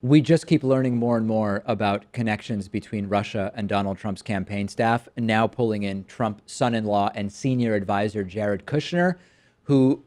We just keep learning more and more about connections between Russia and Donald Trump's campaign staff, and now pulling in Trump's son-in-law and senior advisor, Jared Kushner, who,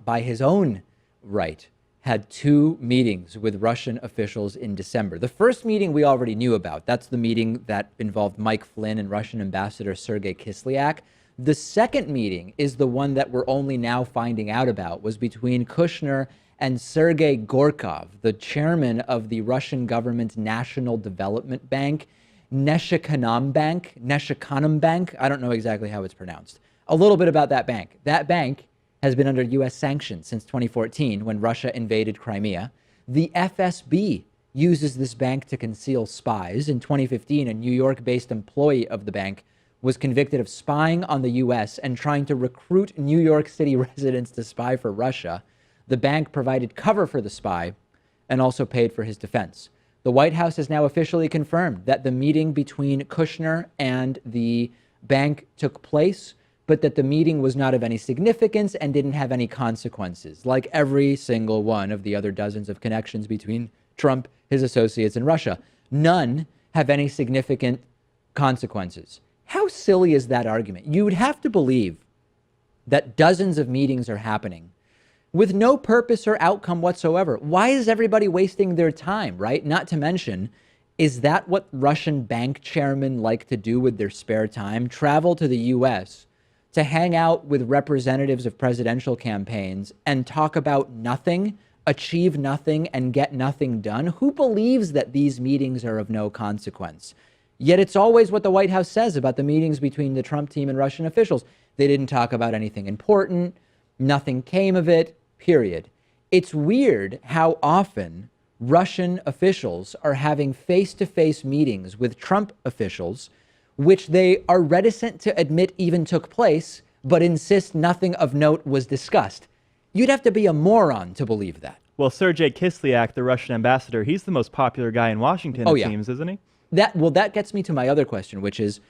by his own right, had two meetings with Russian officials in December. The first meeting we already knew about. That's the meeting that involved Mike Flynn and Russian ambassador Sergey Kislyak. The second meeting is the one that we're only now finding out about, was between Kushner and Sergey Gorkov, the chairman of the Russian government's National Development Bank, Vnesheconombank. I don't know exactly how it's pronounced. A little bit about that bank. That bank has been under U.S. sanctions since 2014 when Russia invaded Crimea. The FSB uses this bank to conceal spies. In 2015, a New York-based employee of the bank was convicted of spying on the U.S. and trying to recruit New York City residents to spy for Russia. The bank provided cover for the spy and also paid for his defense. The White House has now officially confirmed that the meeting between Kushner and the bank took place, but that the meeting was not of any significance and didn't have any consequences, like every single one of the other dozens of connections between Trump, his associates, and Russia. None have any significant consequences. How silly is that argument? You would have to believe that dozens of meetings are happening with no purpose or outcome whatsoever. Why is everybody wasting their time, right? Not to mention, is that what Russian bank chairmen like to do with their spare time? Travel to the U.S. to hang out with representatives of presidential campaigns and talk about nothing, achieve nothing, and get nothing done? Who believes that these meetings are of no consequence? Yet it's always what the White House says about the meetings between the Trump team and Russian officials. They didn't talk about anything important. Nothing came of it. Period. It's weird how often Russian officials are having face-to-face meetings with Trump officials, which they are reticent to admit even took place, but insist nothing of note was discussed. You'd have to be a moron to believe that. Well, Sergey Kislyak, the Russian ambassador, he's the most popular guy in Washington, it seems, isn't he? That gets me to my other question, which is,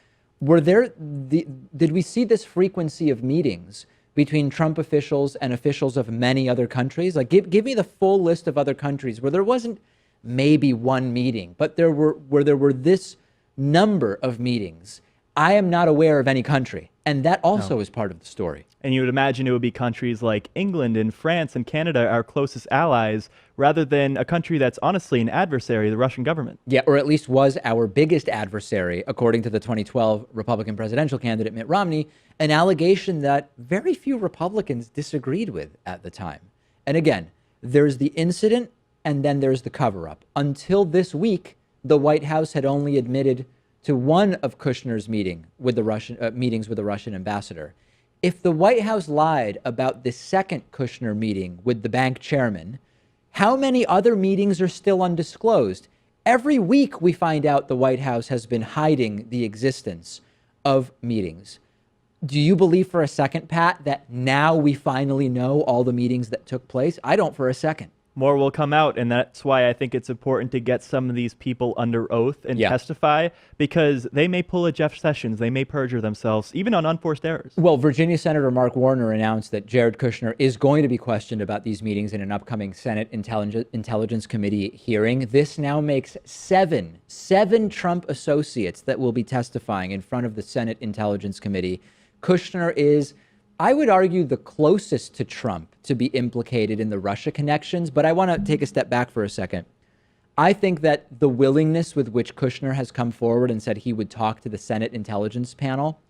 did we see this frequency of meetings between Trump officials and officials of many other countries? Like, give me the full list of other countries where there wasn't maybe one meeting, but there were this number of meetings. I am not aware of any country, and that also is part of the story. And you would imagine it would be countries like England and France and Canada, our closest allies, rather than a country that's honestly an adversary, the Russian government. Yeah, or at least was our biggest adversary, according to the 2012 Republican presidential candidate Mitt Romney, an allegation that very few Republicans disagreed with at the time. And again, there's the incident and then there's the cover-up. Until this week, the White House had only admitted to one of Kushner's meetings with the Russian ambassador. If the White House lied about the second Kushner meeting with the bank chairman, how many other meetings are still undisclosed? Every week we find out the White House has been hiding the existence of meetings. Do you believe for a second, Pat, that now we finally know all the meetings that took place? I don't for a second. More will come out, and that's why I think it's important to get some of these people under oath and testify, because they may pull a Jeff Sessions, they may perjure themselves, even on unforced errors. Well, Virginia Senator Mark Warner announced that Jared Kushner is going to be questioned about these meetings in an upcoming Senate Intelligence Committee hearing. This now makes seven Trump associates that will be testifying in front of the Senate Intelligence Committee. Kushner is, I would argue, the closest to Trump to be implicated in the Russia connections, but I want to take a step back for a second. I think that the willingness with which Kushner has come forward and said he would talk to the Senate Intelligence Panel,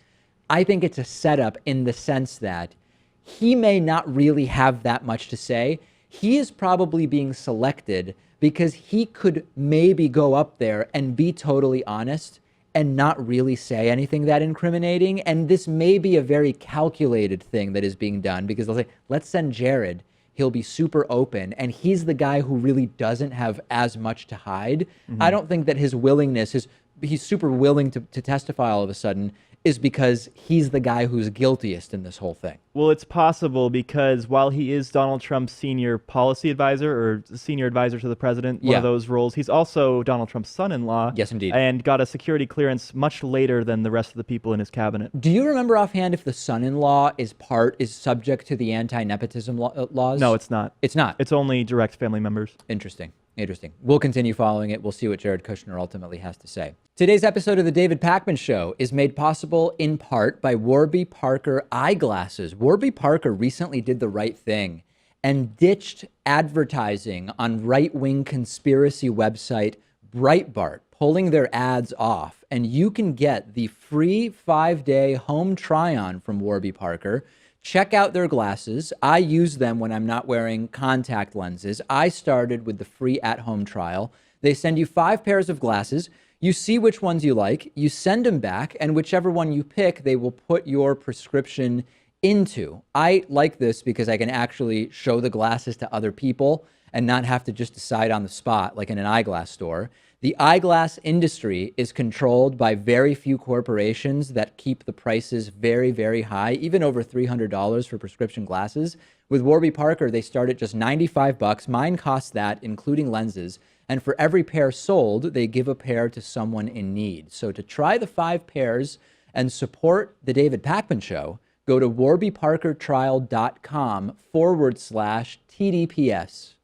I think it's a setup in the sense that he may not really have that much to say. He is probably being selected because he could maybe go up there and be totally honest and not really say anything that incriminating. And this may be a very calculated thing that is being done, because they'll say, let's send Jared. He'll be super open. And he's the guy who really doesn't have as much to hide. I don't think that his willingness, he's super willing to testify all of a sudden, is because he's the guy who's guiltiest in this whole thing. Well, it's possible because while he is Donald Trump's senior policy advisor or senior advisor to the president, one of those roles, he's also Donald Trump's son-in-law. Yes, indeed. And got a security clearance much later than the rest of the people in his cabinet. Do you remember offhand if the son-in-law is subject to the anti-nepotism laws? No, it's not. It's not. It's only direct family members. Interesting. Interesting. We'll continue following it. We'll see what Jared Kushner ultimately has to say. Today's episode of the David Pakman Show is made possible in part by Warby Parker eyeglasses. Warby Parker recently did the right thing and ditched advertising on right-wing conspiracy website Breitbart, pulling their ads off. And you can get the free 5-day home try-on from Warby Parker. Check out their glasses. I use them when I'm not wearing contact lenses. I started with the free at-home trial. They send you 5 pairs of glasses. You see which ones you like. You send them back, and whichever one you pick, they will put your prescription into. I like this because I can actually show the glasses to other people and not have to just decide on the spot like in an eyeglass store. The eyeglass industry is controlled by very few corporations that keep the prices very, very high, even over $300 for prescription glasses. With Warby Parker, they start at just $95. Mine costs that, including lenses. And for every pair sold, they give a pair to someone in need. So to try the 5 pairs and support the David Pakman Show, go to warbyparkertrial.com/TDPS.